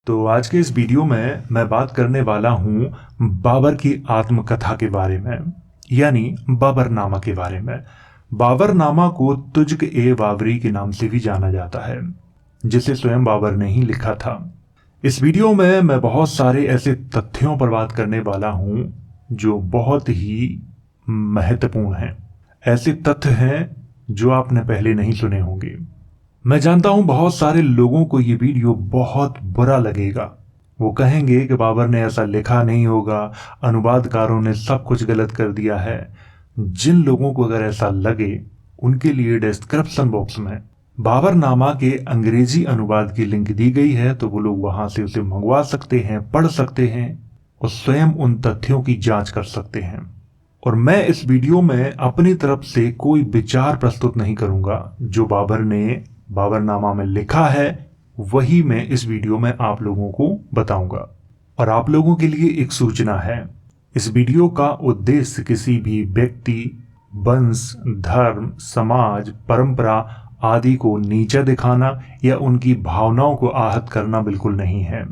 तो आज के इस वीडियो में मैं बात करने वाला हूं बाबर की आत्मकथा के बारे में, यानी बाबरनामा के बारे में। बाबरनामा को तुज़्क ए बाबरी के नाम से भी जाना जाता है, जिसे स्वयं बाबर ने ही लिखा था। इस वीडियो में मैं बहुत सारे ऐसे तथ्यों पर बात करने वाला हूं जो बहुत ही महत्वपूर्ण हैं। ऐसे तथ्य हैं जो आपने पहले नहीं सुने होंगे। मैं जानता हूं बहुत सारे लोगों को ये वीडियो बहुत बुरा लगेगा। वो कहेंगे कि बाबर ने ऐसा लिखा नहीं होगा, अनुवादकारों ने सब कुछ गलत कर दिया है। जिन लोगों को अगर ऐसा लगे, उनके लिए डिस्क्रिप्शन बॉक्स में बाबरनामा के अंग्रेजी अनुवाद की लिंक दी गई है, तो वो लोग वहां से उसे मंगवा सकते हैं, पढ़ सकते हैं और स्वयं उन तथ्यों की जांच कर सकते हैं। और मैं इस वीडियो में अपनी तरफ से कोई विचार प्रस्तुत नहीं करूंगा। जो बाबर ने बाबरनामा में लिखा है वही मैं इस वीडियो में आप लोगों को बताऊंगा। और आप लोगों के लिए एक सूचना है, इस वीडियो का उद्देश्य किसी भी व्यक्ति, वंश, धर्म, समाज, परंपरा आदि को नीचा दिखाना या उनकी भावनाओं को आहत करना बिल्कुल नहीं है।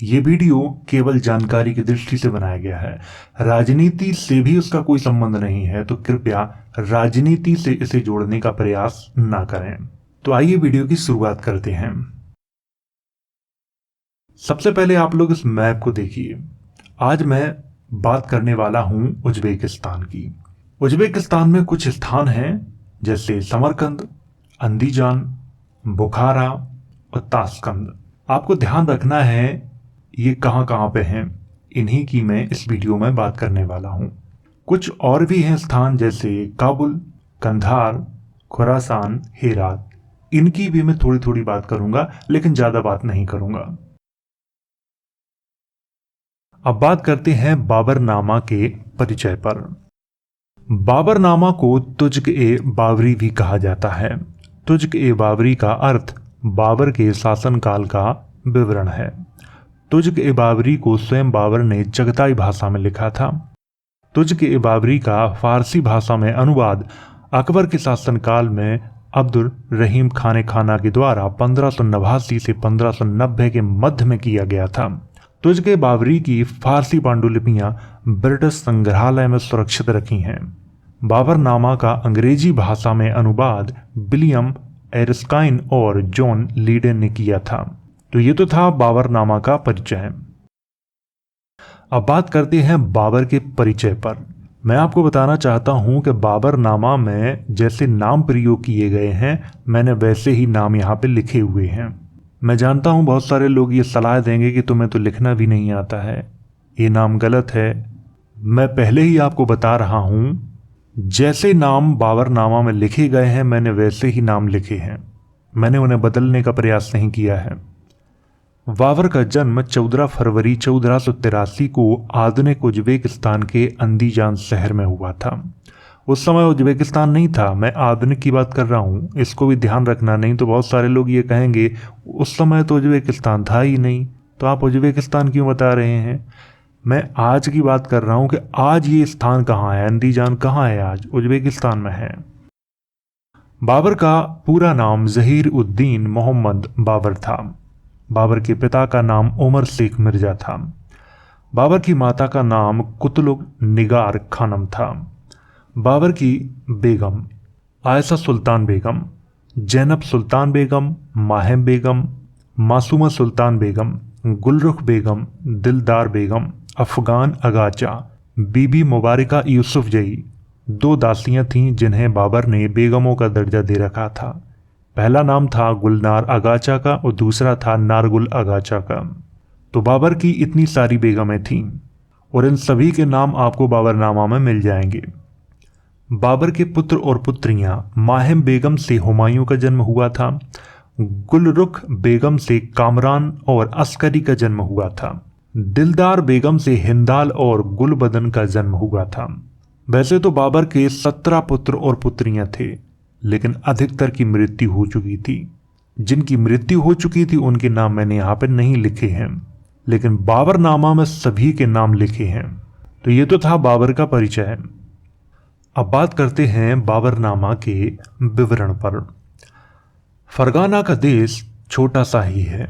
ये वीडियो केवल जानकारी की दृष्टि से बनाया गया है। राजनीति से भी उसका कोई संबंध नहीं है, तो कृपया राजनीति से इसे जोड़ने का प्रयास ना करें। तो आइए वीडियो की शुरुआत करते हैं। सबसे पहले आप लोग इस मैप को देखिए। आज मैं बात करने वाला हूं उज्बेकिस्तान की। उज्बेकिस्तान में कुछ स्थान हैं जैसे समरकंद, अंदीजान, बुखारा और ताशकंद। आपको ध्यान रखना है ये कहां कहां पे हैं, इन्हीं की मैं इस वीडियो में बात करने वाला हूं। कुछ और भी हैं स्थान जैसे काबुल, कंधार, खुरासान, हेरात। इनकी भी मैं थोड़ी थोड़ी बात करूंगा, लेकिन ज्यादा बात नहीं करूंगा। अब बात करते हैं बाबरनामा के परिचय पर। बाबरनामा को तुज़्क ए बाबरी भी कहा जाता है। तुज़्क ए बाबरी का अर्थ बाबर के शासनकाल का विवरण है। तुज़्क ए बाबरी को स्वयं बाबर ने चगताई भाषा में लिखा था। तुज़्क ए बाबरी का फारसी भाषा में अनुवाद अकबर के शासनकाल में अब्दुल रहीम खान खाना के द्वारा 1589 से 1590 के मध्य में किया गया था। तुज़्क ए बाबरी की फारसी पांडुलिपियां ब्रिटिश संग्रहालय में सुरक्षित रखी हैं। बाबरनामा का अंग्रेजी भाषा में अनुवाद विलियम एरस्काइन और जॉन लीडेन ने किया था। तो ये तो था बाबरनामा का परिचय। अब बात करते हैं बाबर के परिचय पर। मैं आपको बताना चाहता हूं कि बाबरनामा में जैसे नाम प्रयोग किए गए हैं, मैंने वैसे ही नाम यहाँ पे लिखे हुए हैं। मैं जानता हूं बहुत सारे लोग ये सलाह देंगे कि तुम्हें तो लिखना भी नहीं आता है, ये नाम गलत है। मैं पहले ही आपको बता रहा हूं, जैसे नाम बाबरनामा में लिखे गए हैं मैंने वैसे ही नाम लिखे हैं, मैंने उन्हें बदलने का प्रयास नहीं किया है। बाबर का जन्म 14 फरवरी 1483 को आधुनिक उज्बेकिस्तान के अंदीजान शहर में हुआ था। उस समय उज्बेकिस्तान नहीं था, मैं आधुनिक की बात कर रहा हूँ, इसको भी ध्यान रखना। नहीं तो बहुत सारे लोग ये कहेंगे उस समय तो उज्बेकिस्तान था ही नहीं, तो आप उज्बेकिस्तान क्यों बता रहे हैं। मैं आज की बात कर रहा हूँ कि आज ये स्थान कहाँ है, अंदीजान कहाँ है, आज उज्बेकिस्तान में है। बाबर का पूरा नाम जहीर उद्दीन मोहम्मद बाबर था। बाबर के पिता का नाम उमर शेख मिर्जा था। बाबर की माता का नाम कुतलुग निगार खानम था। बाबर की बेगम आयशा सुल्तान बेगम, जैनब सुल्तान बेगम, माहिम बेगम, मासूमा सुल्तान बेगम, गुलरुख बेगम, दिलदार बेगम, अफगान अगाचा, बीबी मुबारका यूसुफ जई दो दासियां थीं जिन्हें बाबर ने बेगमों का दर्जा दे रखा था। पहला नाम था गुलनार अगाचा का और दूसरा था नारगुल अगाचा का। तो बाबर की इतनी सारी बेगमें थीं और इन सभी के नाम आपको बाबरनामा में मिल जाएंगे। बाबर के पुत्र और पुत्रियां माहिम बेगम से हुमायूं का जन्म हुआ था। गुलरुख बेगम से कामरान और अस्करी का जन्म हुआ था। दिलदार बेगम से हिंदाल और गुलबदन का जन्म हुआ था। वैसे तो बाबर के 17 पुत्र और पुत्रियां थे, लेकिन अधिकतर की मृत्यु हो चुकी थी। जिनकी मृत्यु हो चुकी थी उनके नाम मैंने यहाँ पर नहीं लिखे हैं, लेकिन बाबरनामा में सभी के नाम लिखे हैं। तो ये तो था बाबर का परिचय। अब बात करते हैं बाबरनामा के विवरण पर। फरगाना का देश छोटा सा ही है।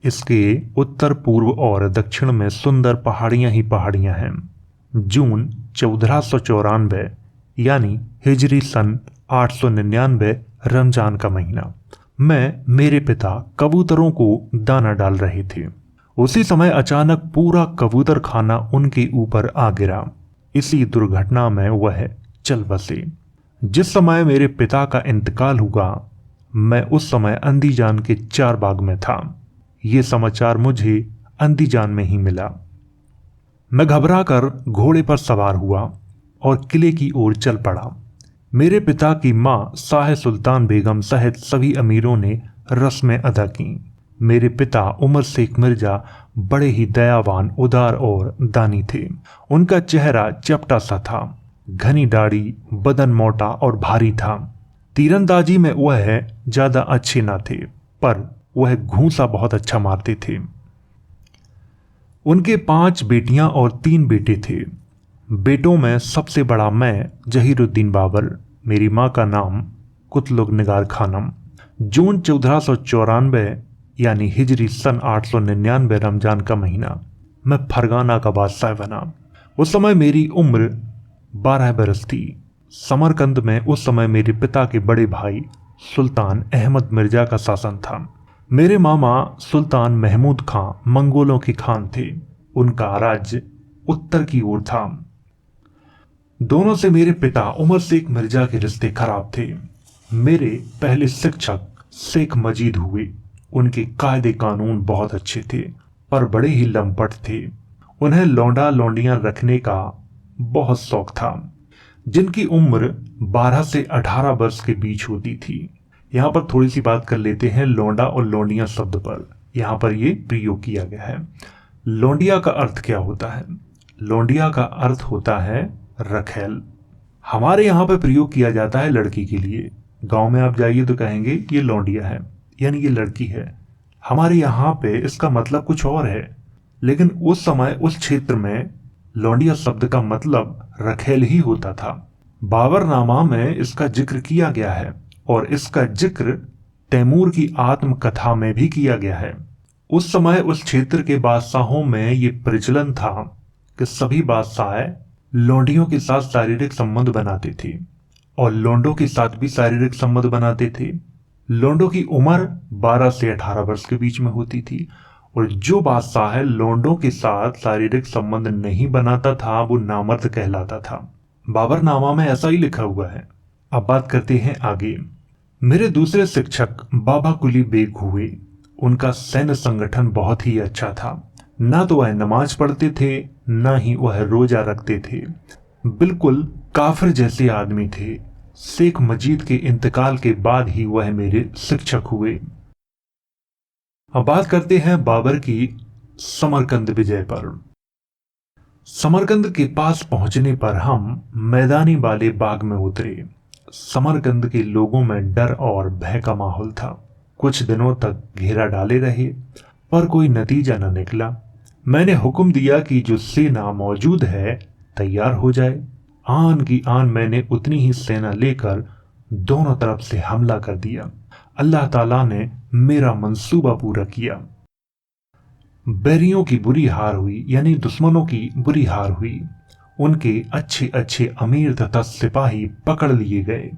इसके उत्तर पूर्व और दक्षिण में सुंदर पहाड़ियां ही पहाड़ियां हैं। जून 1494 यानी हिजरी सन 899 रमजान का महीना। मैं मेरे पिता कबूतरों को दाना डाल रहे थे। उसी समय अचानक पूरा कबूतर खाना उनके ऊपर आ गिरा। इसी दुर्घटना में वह चल बसे। जिस समय मेरे पिता का इंतकाल हुआ, मैं उस समय अंदीजान के चारबाग में था। ये समाचार मुझे अंदीजान में ही मिला। मैं घबराकर घोड़े पर सवार हुआ और किले की ओर चल पड़ा। मेरे पिता की मां शाह सुल्तान बेगम सहित सभी अमीरों ने रस्में अदा की। मेरे पिता उमर शेख मिर्जा बड़े ही दयावान, उदार और दानी थे। उनका चेहरा चपटा सा था, घनी दाढ़ी, बदन मोटा और भारी था। तीरंदाजी में वह ज्यादा अच्छे ना थे, पर वह घूंसा बहुत अच्छा मारते थे। उनके 5 बेटियां और 3 बेटे थे। बेटों में सबसे बड़ा मैं, जहीरुद्दीन बाबर। मेरी मां का नाम कुतलुग निगार खानम। जून 1494 यानी हिजरी सन 899 रमजान का महीना मैं फरगाना का बादशाह बना। उस समय मेरी उम्र 12 बरस थी। समरकंद में उस समय मेरे पिता के बड़े भाई सुल्तान अहमद मिर्जा का शासन था। मेरे मामा सुल्तान महमूद खां मंगोलों के खान थे। उनका राज्य उत्तर की ओर था। दोनों से मेरे पिता उमर शेख मिर्जा के रिश्ते खराब थे। मेरे पहले शिक्षक शेख मजीद हुए। उनके कायदे कानून बहुत अच्छे थे, पर बड़े ही लंपट थे। उन्हें लौंडा लौंडियां रखने का बहुत शौक था, जिनकी उम्र 12 से 18 वर्ष के बीच होती थी। यहाँ पर थोड़ी सी बात कर लेते हैं लौंडा और लौंडिया शब्द पर। यहाँ पर ये प्रयोग किया गया है। लौंडिया का अर्थ क्या होता है? लौंडिया का अर्थ होता है रखेल। हमारे यहाँ पर प्रयोग किया जाता है लड़की के लिए। गांव में आप जाइए तो कहेंगे ये लौंडिया है, यानी ये लड़की है। हमारे यहाँ पे इसका मतलब कुछ और है, लेकिन उस समय उस क्षेत्र में लौंडिया शब्द का मतलब रखेल ही होता था। बाबरनामा में इसका जिक्र किया गया है और इसका जिक्र तैमूर की आत्मकथा में भी किया गया है। उस समय उस क्षेत्र के बादशाहों में ये प्रचलन था कि सभी बादशाह लौंडियों के साथ शारीरिक संबंध बनाते थे और लौंडों के साथ भी शारीरिक संबंध बनाते थे। लौंडों की उम्र 12 से 18 वर्ष के बीच में होती थी और जो बादशाह लौंडों के साथ शारीरिक संबंध नहीं बनाता था वो नामर्द कहलाता था। बाबरनामा में ऐसा ही लिखा हुआ है। अब बात करते हैं आगे। मेरे दूसरे शिक्षक बाबा कुली बेग हुए। उनका सैन्य संगठन बहुत ही अच्छा था। ना तो वह नमाज पढ़ते थे, ना ही वह रोजा रखते थे। बिल्कुल काफिर जैसे आदमी थे। शेख मजीद के इंतकाल के बाद ही वह मेरे शिक्षक हुए। अब बात करते हैं बाबर की समरकंद विजय पर। समरकंद के पास पहुंचने पर हम मैदानी वाले बाग में उतरे। समरकंद के लोगों में डर और भय का माहौल था। कुछ दिनों तक घेरा डाले रहे, पर कोई नतीजा न निकला। मैंने हुक्म दिया कि जो सेना मौजूद है तैयार हो जाए। आन की आन मैंने उतनी ही सेना लेकर दोनों तरफ से हमला कर दिया। अल्लाह ताला ने मेरा मंसूबा पूरा किया। बैरियों की बुरी हार हुई, यानी दुश्मनों की बुरी हार हुई। उनके अच्छे अच्छे अमीर तथा सिपाही पकड़ लिए गए।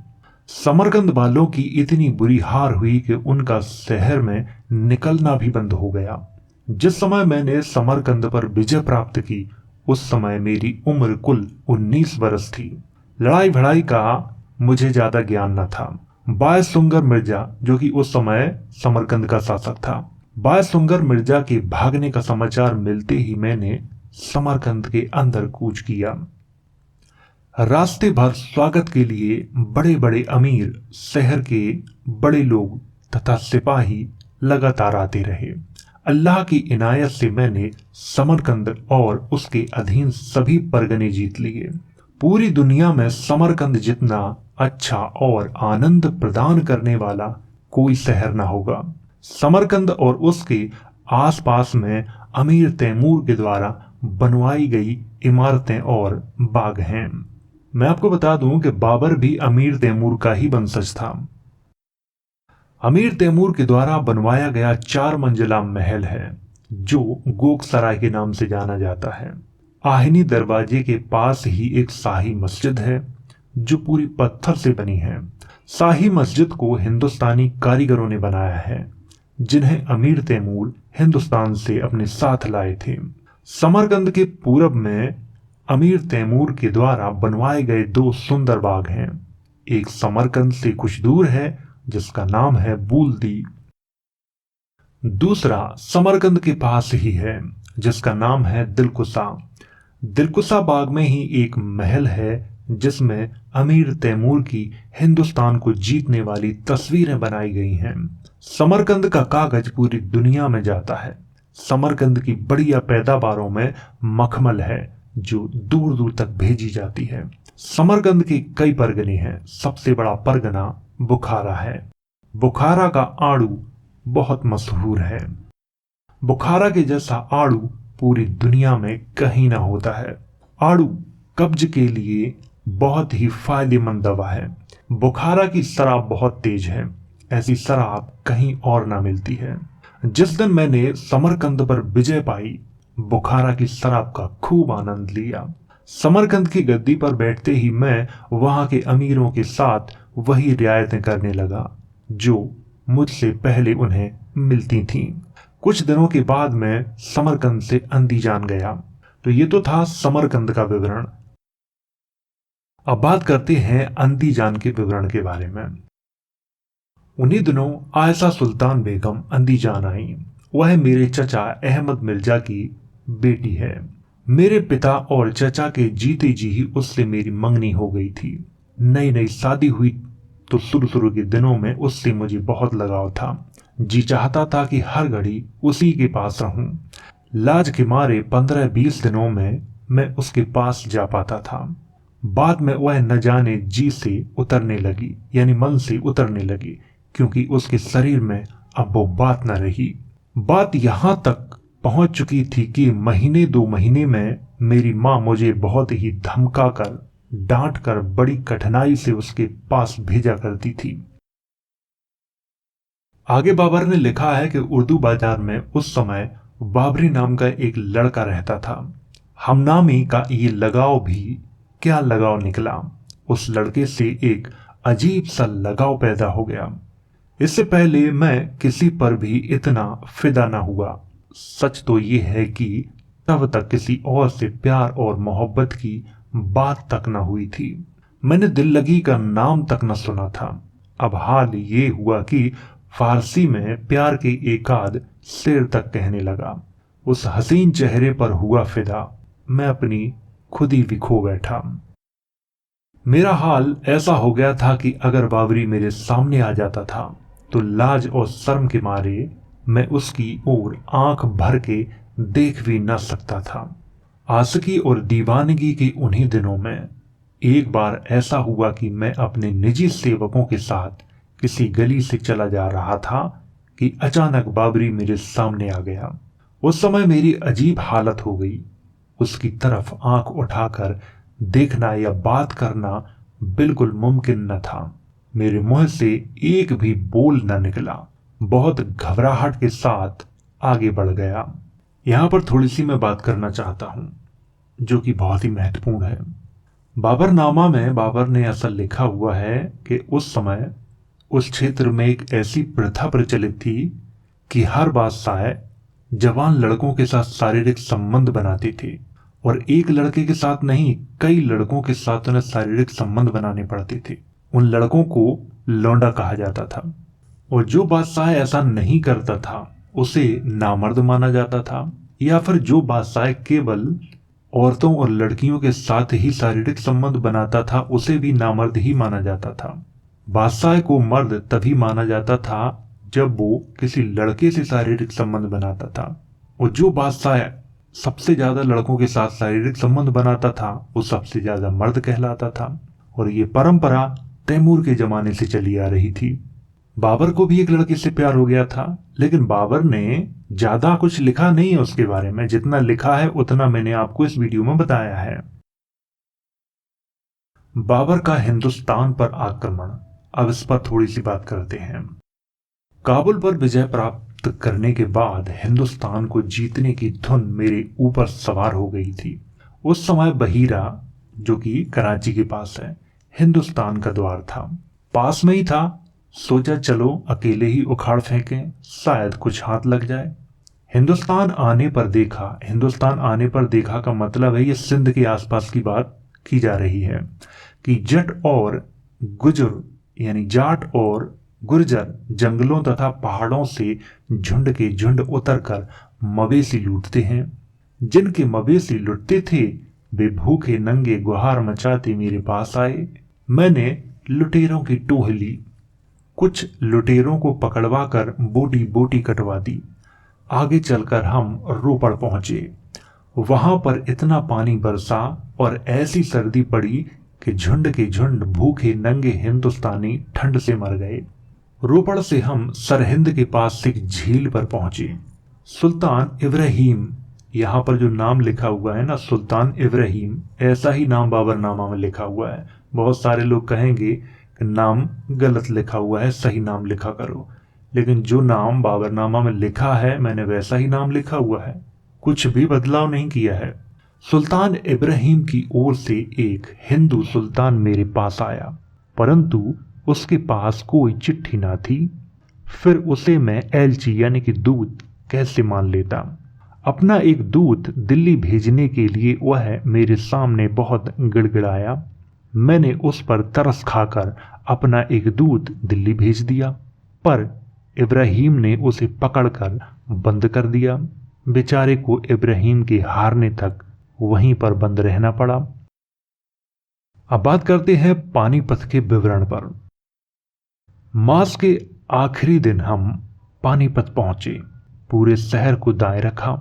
समरकंद वालों की इतनी बुरी हार हुई कि उनका शहर में निकलना भी बंद हो गया। जिस समय मैंने समरकंद पर विजय प्राप्त की, उस समय मेरी उम्र कुल 19 वर्ष थी। लड़ाई भड़ाई का मुझे ज्यादा ज्ञान न था। बायसुंगर मिर्जा, जो कि उस समय समरकंद का शासक था, बायसुंगर मिर्जा के भागने का समाचार मिलते ही मैंने समरकंद के अंदर कूच किया। रास्ते भर स्वागत के लिए बड़े बड़े अमीर, शहर के बड़े लोग तथा सिपाही लगातार आते रहे। अल्लाह की इनायत से मैंने समरकंद और उसके अधीन सभी परगने जीत लिए। पूरी दुनिया में समरकंद जितना अच्छा और आनंद प्रदान करने वाला कोई शहर ना होगा। समरकंद और उसके आसपास में अमीर तैमूर के द्वारा बनवाई गई इमारतें और बाग हैं। मैं आपको बता दूं कि बाबर भी अमीर तैमूर का ही वंशज था। अमीर तैमूर के द्वारा बनवाया गया 4 मंजिला महल है जो गोकसराय के नाम से जाना जाता है। आहिनी दरवाजे के पास ही एक शाही मस्जिद है जो पूरी पत्थर से बनी है। शाही मस्जिद को हिंदुस्तानी कारीगरों ने बनाया है जिन्हें अमीर तैमूर हिंदुस्तान से अपने साथ लाए थे। समरकंद के पूरब में अमीर तैमूर के द्वारा बनवाए गए 2 सुंदर बाग हैं। एक समरकंद से कुछ दूर है जिसका नाम है बूलदी। दूसरा समरकंद के पास ही है जिसका नाम है दिलकुशा। दिलकुशा बाग में ही एक महल है जिसमें अमीर तैमूर की हिंदुस्तान को जीतने वाली तस्वीरें बनाई गई हैं। समरकंद का कागज पूरी दुनिया में जाता है। समरकंद की बढ़िया पैदावारों में मखमल है जो दूर दूर तक भेजी जाती है। समरकंद के कई परगने हैं। सबसे बड़ा परगना बुखारा है। बुखारा का आड़ू बहुत मशहूर है। बुखारा के जैसा आड़ू पूरी दुनिया में कहीं ना होता है। आड़ू कब्ज के लिए बहुत ही फायदेमंद दवा है। बुखारा की शराब बहुत तेज है। ऐसी शराब कहीं और ना मिलती है। जिस दिन मैंने समरकंद पर विजय पाई, बुखारा की शराब का खूब आनंद लिया। समरकंद की गद्दी पर बैठते ही मैं वहां के अमीरों के साथ वही रियायतें करने लगा जो मुझसे पहले उन्हें मिलती थीं। कुछ दिनों के बाद मैं समरकंद से अंदीजान गया। तो ये तो था समरकंद का विवरण। अब बात करते हैं अंदीजान के विवरण के बारे में। उन्हीं दिनों आयशा सुल्तान बेगम अंदीजान आई। वह मेरे चचा अहमद मिर्जा की बेटी है। मेरे पिता और चचा के जीते जी ही उससे मेरी मंगनी हो गई थी। नई नई शादी हुई तो शुरू के दिनों में उससे मुझे बहुत लगाव था। जी चाहता था कि हर घड़ी उसी के पास रहूं। लाज के मारे 15-20 दिनों में मैं उसके पास जा पाता था। बाद में वह न जाने जी से उतरने लगी, यानी मन से उतरने लगी, क्योंकि उसके शरीर में अब वो बात न रही। बात यहां तक पहुंच चुकी थी कि महीने 2 महीने में मेरी मां मुझे बहुत ही धमका कर, डांट कर, बड़ी कठिनाई से उसके पास भेजा करती थी। आगे बाबर ने लिखा है कि उर्दू बाजार में उस समय बाबरी नाम का एक लड़का रहता था। हमनामी का ये लगाव भी क्या लगाव निकला। उस लड़के से एक अजीब सा लगाव पैदा हो गया। इससे पहले मैं किसी पर भी इतना फिदा न हुआ। सच तो ये है कि तब तक किसी और से प्यार और मोहब्बत की बात तक न हुई थी। मैंने दिल लगी का नाम तक न सुना था। अब हाल ये हुआ कि फारसी में प्यार के एकाद शेर तक कहने लगा। उस हसीन चेहरे पर हुआ फिदा। मैं अपनी खुद ही खो बैठा। मेरा हाल ऐसा हो गया था कि अगर बाबरी मेरे सामने आ जाता था तो लाज और शर्म के मारे मैं उसकी ओर आंख भर के देख भी न सकता था। आशिकी और दीवानगी के उन्हीं दिनों में एक बार ऐसा हुआ कि मैं अपने निजी सेवकों के साथ किसी गली से चला जा रहा था कि अचानक बाबरी मेरे सामने आ गया। उस समय मेरी अजीब हालत हो गई। उसकी तरफ आंख उठाकर देखना या बात करना बिल्कुल मुमकिन न था। मेरे मुंह से एक भी बोल न निकला। बहुत घबराहट के साथ आगे बढ़ गया। यहां पर थोड़ी सी मैं बात करना चाहता हूं जो कि बहुत ही महत्वपूर्ण है। बाबरनामा में बाबर ने ऐसा लिखा हुआ है कि उस समय उस क्षेत्र में एक ऐसी प्रथा प्रचलित थी कि हर बादशाह जवान लड़कों के साथ शारीरिक संबंध बनाते थे, और एक लड़के के साथ नहीं, कई लड़कों के साथ उन्हें शारीरिक संबंध बनाने पड़ते थे। उन लड़कों को लौंडा कहा जाता था, और जो बादशाह ऐसा नहीं करता था उसे नामर्द माना जाता था, या फिर जो बादशाह केवल औरतों और लड़कियों के साथ ही शारीरिक संबंध बनाता था उसे भी नामर्द ही माना जाता था। बादशाह को मर्द तभी माना जाता था जब वो किसी लड़के से शारीरिक संबंध बनाता था, और जो बादशाह सबसे ज्यादा लड़कों के साथ शारीरिक संबंध बनाता था वो सबसे ज्यादा मर्द कहलाता था। और ये परंपरा तैमूर के जमाने से चली आ रही थी। बाबर को भी एक लड़के से प्यार हो गया था, लेकिन बाबर ने ज्यादा कुछ लिखा नहीं है उसके बारे में। जितना लिखा है उतना मैंने आपको इस वीडियो में बताया है। बाबर का हिंदुस्तान पर आक्रमण, अब इस पर थोड़ी सी बात करते हैं। काबुल पर विजय प्राप्त करने के बाद हिंदुस्तान को जीतने की धुन मेरे ऊपर सवार हो गई थी। उस समय बहीरा, जो कि कराची के पास है, हिंदुस्तान का द्वार था, पास में ही था। सोचा चलो अकेले ही उखाड़ फेंकें, शायद कुछ हाथ लग जाए। हिंदुस्तान आने पर देखा का मतलब है ये सिंध के आसपास की बात की जा रही है कि जाट और गुर्जर जंगलों तथा पहाड़ों से झुंड के झुंड उतरकर मवेशी लूटते हैं। जिनके मवेशी लुटते थे वे भूखे नंगे गुहार मचाते मेरे पास आए। मैंने लुटेरों की टोह ली, कुछ लुटेरों को पकड़वा कर बोटी बोटी कटवा दी। आगे चलकर हम रोपड़ पहुंचे। वहां पर इतना पानी बरसा और ऐसी सर्दी पड़ी कि झुंड के झुंड भूखे नंगे हिंदुस्तानी ठंड से मर गए। रोपड़ से हम सरहिंद के पास एक झील पर पहुंचे। सुल्तान इब्राहिम, यहाँ पर जो नाम लिखा हुआ है ना, सुल्तान इब्राहिम, ऐसा ही नाम बाबरनामा में लिखा हुआ है। बहुत सारे लोग कहेंगे कि नाम गलत लिखा हुआ है, सही नाम लिखा करो, लेकिन जो नाम बाबरनामा में लिखा है मैंने वैसा ही नाम लिखा हुआ है, कुछ भी बदलाव नहीं किया है। सुल्तान इब्राहिम की ओर से एक हिंदू सुल्तान मेरे पास आया, परंतु उसके पास कोई चिट्ठी ना थी। फिर उसे मैं एलची यानी कि दूत कैसे मान लेता। अपना एक दूत दिल्ली भेजने के लिए वह मेरे सामने बहुत गिड़गिड़ाया। मैंने उस पर तरस खाकर अपना एक दूत दिल्ली भेज दिया, पर इब्राहिम ने उसे पकड़कर बंद कर दिया। बेचारे को इब्राहिम के हारने तक वहीं पर बंद रहना पड़ा। अब बात करते हैं पानीपत के विवरण पर। मास के आखिरी दिन हम पानीपत पहुंचे। पूरे शहर को दाएं रखा।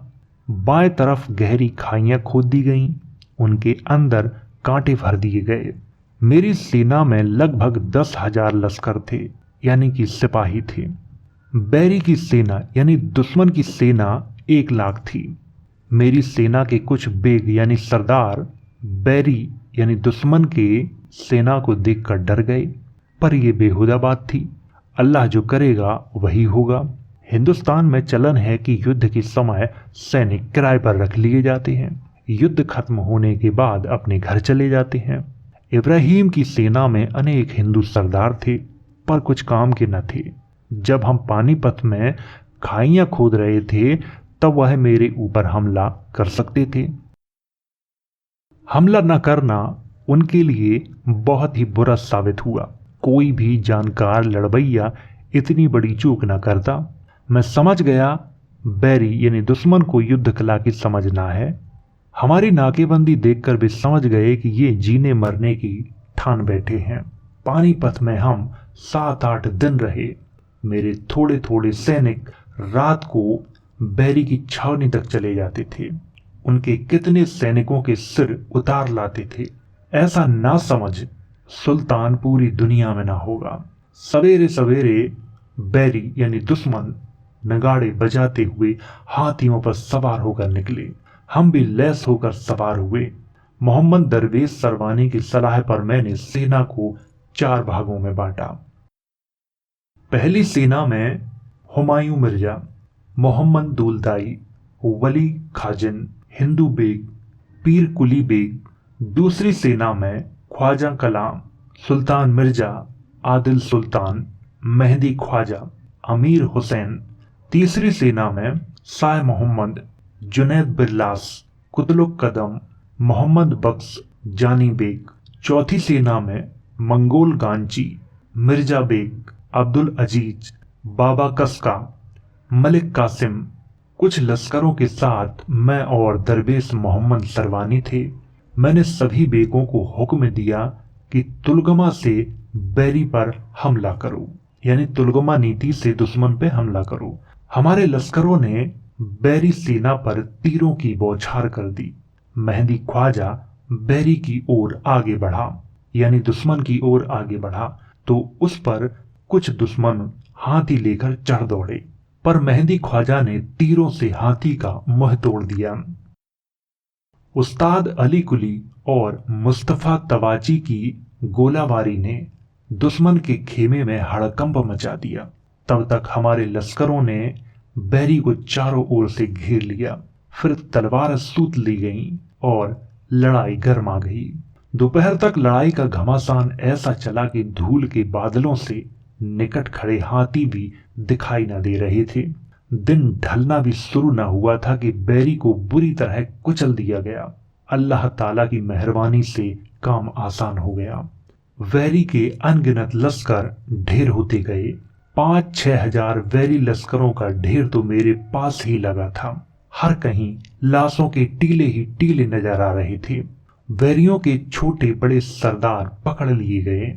बाएं तरफ गहरी खाइयां खोद दी गईं, उनके अंदर कांटे भर दिए गए। मेरी सेना में लगभग 10,000 लश्कर थे, यानी कि सिपाही थे। बैरी की सेना यानी दुश्मन की सेना 1 लाख थी। मेरी सेना के कुछ बेग यानी सरदार बैरी यानी दुश्मन के सेना को देखकर डर गए, पर यह बेहुदा बात थी। अल्लाह जो करेगा वही होगा। हिंदुस्तान में चलन है कि युद्ध के समय सैनिक किराए पर रख लिए जाते हैं, युद्ध खत्म होने के बाद अपने घर चले जाते हैं। इब्राहिम की सेना में अनेक हिंदू सरदार थे, पर कुछ काम के न थे। जब हम पानीपत में खाइयां खोद रहे थे तब वह मेरे ऊपर हमला कर सकते थे। हमला न करना उनके लिए बहुत ही बुरा साबित हुआ। कोई भी जानकार लड़वैया इतनी बड़ी चूक न करता। मैं समझ गया बैरी यानी दुश्मन को युद्ध कला की समझना है। हमारी नाकेबंदी देखकर वे समझ गए कि ये जीने मरने की ठान बैठे हैं। पानीपत में हम 7-8 दिन रहे। मेरे थोड़े थोड़े सैनिक रात को बैरी की छावनी तक चले जाते थे। उनके कितने सैनिकों के सिर उतार लाते थे। ऐसा ना समझ सुल्तान पूरी दुनिया में ना होगा। सवेरे सवेरे बैरी यानी दुश्मन नगाड़े बजाते हुए हाथियों पर सवार होकर निकले। हम भी लैस होकर सवार हुए। मोहम्मद दरवेश सरवानी की सलाह पर मैंने सेना को 4 भागों में बांटा। पहली सेना में हुमायूं मिर्जा, मोहम्मद दुलदाई, वली खाजिन, हिंदू बेग, पीर कुली बेग। दूसरी सेना में ख्वाजा कलाम, सुल्तान मिर्जा, आदिल सुल्तान, मेहदी ख्वाजा, अमीर हुसैन। तीसरी सेना में शाह मोहम्मद, जुनैद बिरलास, कुतलुक कदम, मोहम्मद बख्श, जानी बेग। चौथी सेना में मंगोल गांची, मिर्जा बेग, अब्दुल अजीज, बाबा कसका, मलिक कासिम। कुछ लश्करों के साथ मैं और दरवेश मोहम्मद सरवानी थे। मैंने सभी बेगों को हुक्म दिया कि तुलगमा से बैरी पर हमला करो, यानी तुलगमा नीति से दुश्मन पे हमला करो। हमारे लश्करों ने बैरी सेना पर तीरों की बौछार कर दी। मेहदी ख्वाजा बैरी की ओर आगे बढ़ा, यानी दुश्मन की ओर आगे बढ़ा, तो उस पर कुछ दुश्मन हाथी लेकर चढ़ दौड़े, पर मेहदी ख्वाजा ने तीरों से हाथी का मुंह तोड़ दिया। उस्ताद अली कुली और मुस्तफा तवाची की गोलाबारी ने दुश्मन के खेमे में हड़कंप मचा दिया। तब तक हमारे लश्करों ने बैरी को चारों ओर से घेर लिया। फिर तलवार सूत ली गई और लड़ाई गर्मा गई। दोपहर तक लड़ाई का घमासान ऐसा चला कि धूल के बादलों से निकट खड़े हाथी भी दिखाई न दे रहे थे। दिन ढलना भी शुरू न हुआ था कि बैरी को बुरी तरह कुचल दिया गया। अल्लाह ताला की मेहरबानी से काम आसान हो गया। वैरी के अनगिनत लश्कर ढेर होते गए। 5-6 हजार वैरी लश्करों का ढेर तो मेरे पास ही लगा था। हर कहीं लाशों के टीले ही टीले नजर आ रहे थे। वैरियों के छोटे बड़े सरदार पकड़ लिए गए।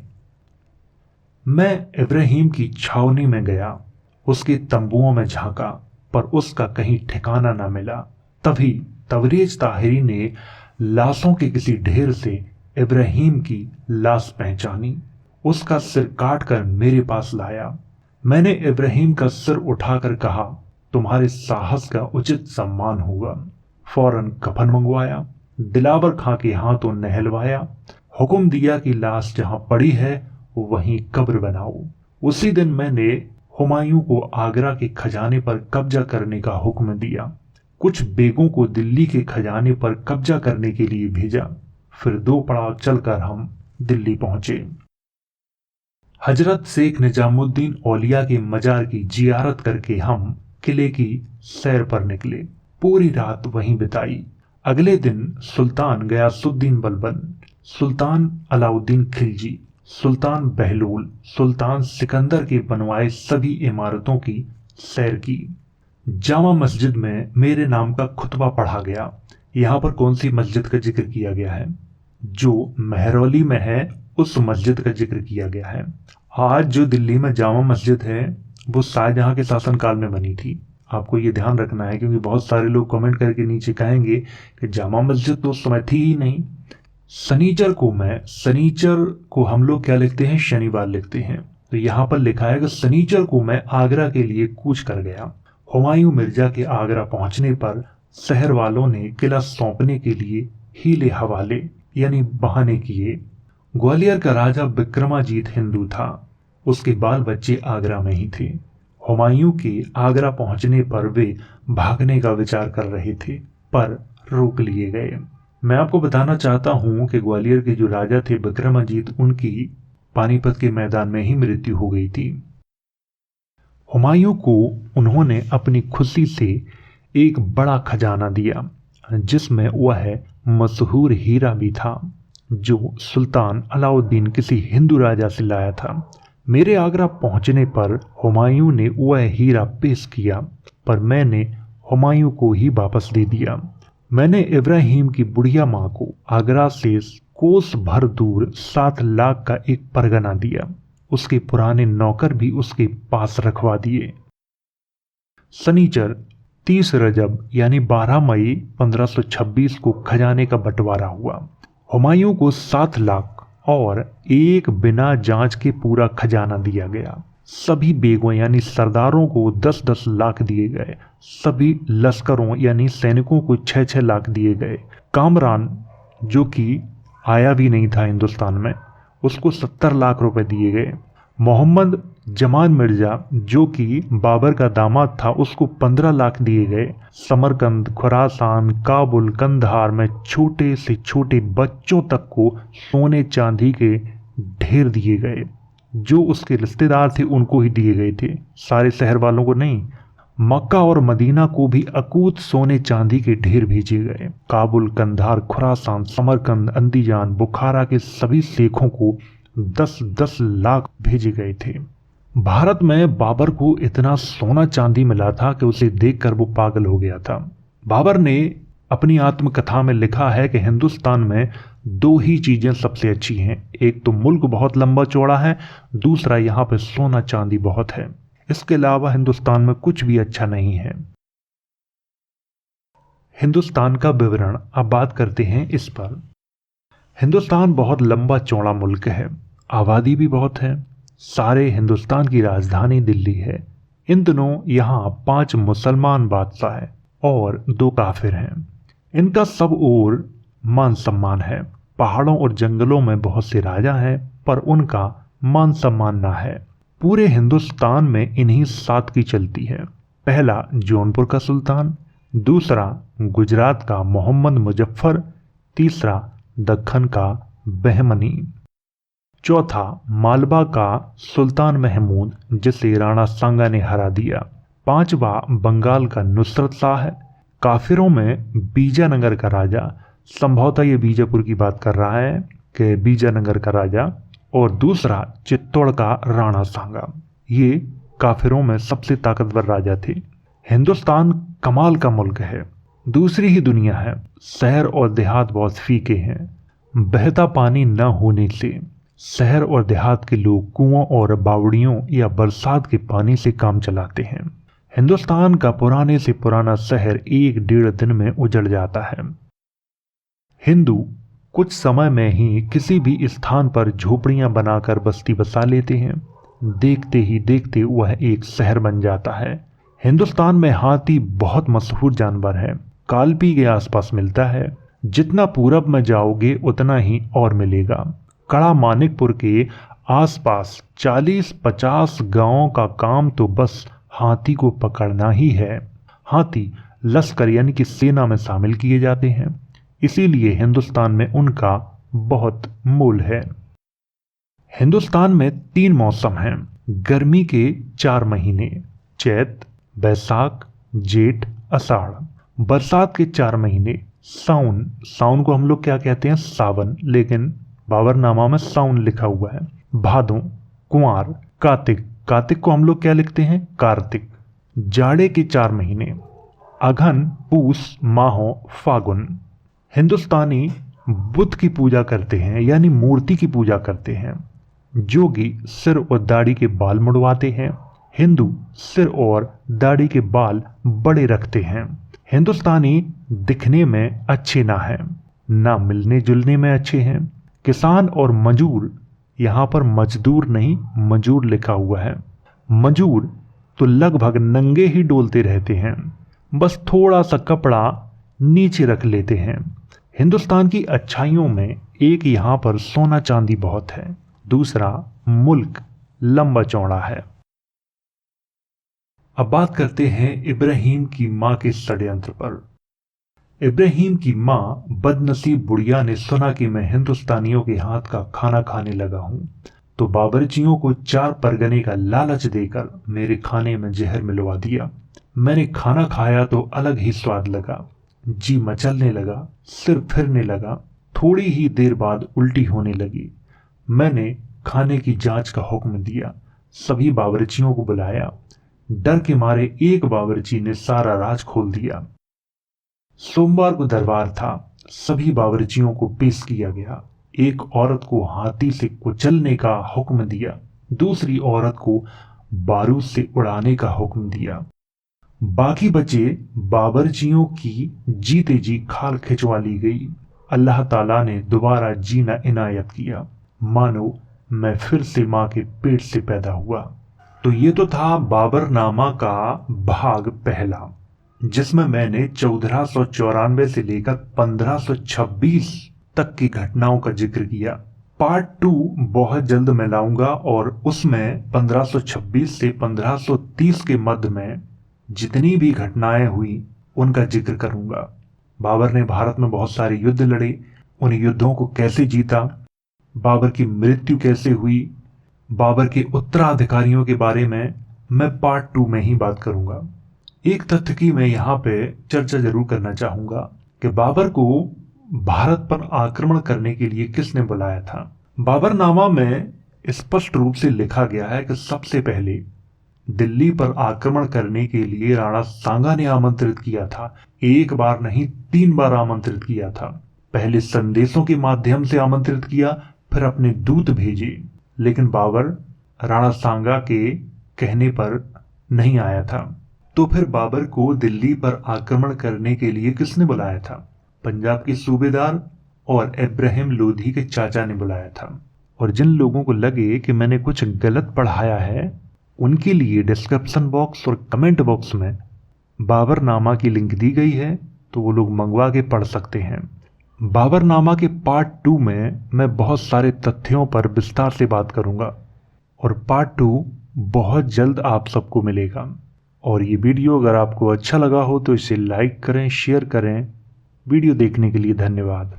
मैं इब्राहिम की छावनी में गया, उसके तंबुओं में झांका, पर उसका कहीं ठिकाना न मिला। तभी तबरेज ताहिरी ने लाशों के किसी ढेर से इब्राहिम की लाश पहचानी। उसका सिर काटकर मेरे पास लाया। मैंने इब्राहिम का सिर उठाकर कहा, तुम्हारे साहस का उचित सम्मान होगा। फौरन कफन मंगवाया, दिलावर खां के हाथों नहलवाया, हुक्म दिया कि लाश जहां पड़ी है वहीं कब्र बनाओ। उसी दिन मैंने हुमायूं को आगरा के खजाने पर कब्जा करने का हुक्म दिया। कुछ बेगों को दिल्ली के खजाने पर कब्जा करने के लिए भेजा। फिर 2 पड़ाव चलकर हम दिल्ली पहुंचे। हजरत शेख निजामुद्दीन औलिया के मजार की जियारत करके हम किले की सैर पर निकले। पूरी रात वहीं बिताई। अगले दिन सुल्तान गयासुद्दीन बलबन, सुल्तान अलाउद्दीन खिलजी, सुल्तान बहलोल, सुल्तान सिकंदर के बनवाए सभी इमारतों की सैर की। जामा मस्जिद में मेरे नाम का खुतबा पढ़ा गया। यहाँ पर कौन सी मस्जिद का जिक्र किया गया है? जो महरौली में है उस मस्जिद का जिक्र किया गया है। आज जो दिल्ली में जामा मस्जिद है वो शाहजहां के शासनकाल में बनी थी। आपको ये ध्यान रखना है, क्योंकि बहुत सारे लोग कमेंट करके नीचे कहेंगे कि जामा मस्जिद तो उस समय थी ही नहीं। शनिचर को हम लोग क्या लिखते हैं? शनिवार लिखते हैं। तो यहाँ पर लिखा है कि शनिचर को मैं आगरा के लिए कूच कर गया। हुमायूं मिर्जा के आगरा पहुंचने पर शहर वालों ने किला सौंपने के लिए हीले हवाले यानी बहाने किए। ग्वालियर का राजा विक्रमाजीत हिंदू था, उसके बाल बच्चे आगरा में ही थे। हुमायूं के आगरा पहुंचने पर वे भागने का विचार कर रहे थे, पर रोक लिए गए। मैं आपको बताना चाहता हूं कि ग्वालियर के जो राजा थे विक्रमाजीत, उनकी पानीपत के मैदान में ही मृत्यु हो गई थी। हुमायूं को उन्होंने अपनी खुशी से एक बड़ा खजाना दिया, जिसमें वह मशहूर हीरा भी था जो सुल्तान अलाउद्दीन किसी हिंदू राजा से लाया था। मेरे आगरा पहुंचने पर हुमायूं ने वह हीरा पेश किया, पर मैंने हुमायूं को ही वापस दे दिया। मैंने इब्राहिम की बुढ़िया माँ को आगरा से कोस भर दूर 7 लाख का एक परगना दिया। उसके पुराने नौकर भी उसके पास रखवा दिए। शनिचर 30 रजब यानी 12 मई 1526 को खजाने का बंटवारा हुआ। हुमायूं को 7 लाख और एक बिना जांच के पूरा खजाना दिया गया। सभी बेगों यानी सरदारों को 10-10 लाख दिए गए। सभी लश्करों यानी सैनिकों को 6-6 लाख दिए गए। कामरान, जो कि आया भी नहीं था हिंदुस्तान में, उसको 70 लाख रुपए दिए गए। मोहम्मद जमान मिर्जा, जो कि बाबर का दामाद था, उसको 15 लाख दिए गए। समरकंद, खुरासान, काबुल, कंधार में छोटे से छोटे बच्चों तक को सोने चांदी के ढेर दिए गए। जो उसके रिश्तेदार थे उनको ही दिए गए थे, सारे शहर वालों को नहीं। मक्का और मदीना को भी अकूत सोने चांदी के ढेर भेजे गए। काबुल, कंधार, खुरासान, समरकंद, अंदीजान, बुखारा के सभी शेखों को 10-10 लाख भेजे गए थे। भारत में बाबर को इतना सोना चांदी मिला था कि उसे देखकर वो पागल हो गया था। बाबर ने अपनी आत्मकथा में लिखा है कि हिंदुस्तान में 2 ही चीजें सबसे अच्छी हैं। एक तो मुल्क बहुत लंबा चौड़ा है, दूसरा यहाँ पे सोना चांदी बहुत है। इसके अलावा हिंदुस्तान में कुछ भी अच्छा नहीं है। हिंदुस्तान का विवरण अब बात करते हैं इस पर। हिंदुस्तान बहुत लंबा चौड़ा मुल्क है, आबादी भी बहुत है। सारे हिंदुस्तान की राजधानी दिल्ली है। इन दिनों यहाँ 5 मुसलमान बादशाह हैं और 2 काफिर हैं। इनका सब ओर मान सम्मान है। पहाड़ों और जंगलों में बहुत से राजा हैं, पर उनका मान सम्मान ना है। पूरे हिंदुस्तान में इन्हीं 7 की चलती है। पहला जौनपुर का सुल्तान, दूसरा गुजरात का मोहम्मद मुजफ्फर, तीसरा दक्खन का बहमनी, चौथा मालवा का सुल्तान महमूद जिसे राणा सांगा ने हरा दिया, पांचवा बंगाल का नुसरत शाह है, काफिरों में बीजानगर का राजा, संभवतः ये बीजापुर की बात कर रहा है कि बीजानगर का राजा, और दूसरा चित्तौड़ का राणा सांगा। ये काफिरों में सबसे ताकतवर राजा थे। हिंदुस्तान कमाल का मुल्क है, दूसरी ही दुनिया है। शहर और देहात बहुत फीके हैं। बहता पानी न होने से शहर और देहात के लोग कुओं और बावड़ियों या बरसात के पानी से काम चलाते हैं। हिंदुस्तान का पुराने से पुराना शहर 1-1.5 दिन में उजड़ जाता है। हिंदू कुछ समय में ही किसी भी स्थान पर झोपड़ियां बनाकर बस्ती बसा लेते हैं। देखते ही देखते वह एक शहर बन जाता है। हिंदुस्तान में हाथी बहुत मशहूर जानवर है। कालपी के आसपास मिलता है। जितना पूरब में जाओगे उतना ही और मिलेगा। कड़ा मानिकपुर के आसपास 40-50 गांवों का काम तो बस हाथी को पकड़ना ही है। हाथी लश्कर यानी कि सेना में शामिल किए जाते हैं, इसीलिए हिंदुस्तान में उनका बहुत मूल है। हिंदुस्तान में 3 मौसम हैं। गर्मी के 4 महीने चैत, बैसाख, जेठ, आषाढ़। बरसात के 4 महीने साउन। साउन को हम लोग क्या कहते हैं? सावन, लेकिन बाबरनामा में साउन लिखा हुआ है। भादों, कुंवार, कार्तिक। कार्तिक को हम लोग क्या लिखते हैं? कार्तिक। जाड़े के 4 महीने अघन, पूस, माहो, फागुन। हिंदुस्तानी बुद्ध की पूजा करते हैं, यानी मूर्ति की पूजा करते हैं। जोगी सिर और दाढ़ी के बाल मुड़वाते हैं। हिंदू सिर और दाढ़ी के बाल बड़े रखते हैं। हिंदुस्तानी दिखने में अच्छे ना हैं, ना मिलने जुलने में अच्छे हैं। किसान और मजूर, यहाँ पर मजदूर नहीं मजूर लिखा हुआ है। मजूर तो लगभग नंगे ही डोलते रहते हैं, बस थोड़ा सा कपड़ा नीचे रख लेते हैं। हिंदुस्तान की अच्छाइयों में एक यहाँ पर सोना चांदी बहुत है, दूसरा मुल्क लंबा चौड़ा है। अब बात करते हैं इब्राहिम की मां के षड्यंत्र पर। इब्राहिम की मां बदनसीब बुढ़िया ने सुना कि मैं हिंदुस्तानियों के हाथ का खाना खाने लगा हूं, तो बावर्चियों को 4 परगने का लालच देकर मेरे खाने में जहर मिलवा दिया। मैंने खाना खाया तो अलग ही स्वाद लगा, जी मचलने लगा, सिर फिरने लगा, थोड़ी ही देर बाद उल्टी होने लगी। मैंने खाने की जांच का हुक्म दिया, सभी बावर्चियों को बुलाया। डर के मारे एक बावर्ची ने सारा राज खोल दिया। सोमवार को दरबार था, सभी बावर्चियों को पेश किया गया। एक औरत को हाथी से कुचलने का हुक्म दिया, दूसरी औरत को बारूद से उड़ाने का हुक्म दिया। बाकी बचे बावर्चियों की जीते जी खाल खिंचवा ली गई। अल्लाह ताला ने दोबारा जीना इनायत किया, मानो मैं फिर से मां के पेट से पैदा हुआ। तो ये तो था बाबरनामा का भाग पहला, जिसमें मैंने 1494 से लेकर 1526 तक की घटनाओं का जिक्र किया। पार्ट 2 बहुत जल्द मैं लाऊंगा और उसमें 1526 से 1530 के मध्य में जितनी भी घटनाएं हुई उनका जिक्र करूंगा। बाबर ने भारत में बहुत सारे युद्ध लड़े, उन युद्धों को कैसे जीता, बाबर की मृत्यु कैसे हुई, बाबर के उत्तराधिकारियों के बारे में मैं पार्ट 2 में ही बात करूंगा। एक तथ्य की मैं यहाँ पे चर्चा जरूर करना चाहूंगा कि बाबर को भारत पर आक्रमण करने के लिए किसने बुलाया था। बाबरनामा में स्पष्ट रूप से लिखा गया है कि सबसे पहले दिल्ली पर आक्रमण करने के लिए राणा सांगा ने आमंत्रित किया था। एक बार नहीं 3 बार आमंत्रित किया था। पहले संदेशों के माध्यम से आमंत्रित किया, फिर अपने दूत भेजे, लेकिन बाबर राणा सांगा के कहने पर नहीं आया था। तो फिर बाबर को दिल्ली पर आक्रमण करने के लिए किसने बुलाया था? पंजाब के सूबेदार और इब्राहिम लोधी के चाचा ने बुलाया था। और जिन लोगों को लगे कि मैंने कुछ गलत पढ़ाया है, उनके लिए डिस्क्रिप्शन बॉक्स और कमेंट बॉक्स में बाबरनामा की लिंक दी गई है, तो वो लोग मंगवा के पढ़ सकते हैं। बाबरनामा के पार्ट 2 में मैं बहुत सारे तथ्यों पर विस्तार से बात करूंगा और पार्ट 2 बहुत जल्द आप सबको मिलेगा। और ये वीडियो अगर आपको अच्छा लगा हो तो इसे लाइक करें, शेयर करें। वीडियो देखने के लिए धन्यवाद।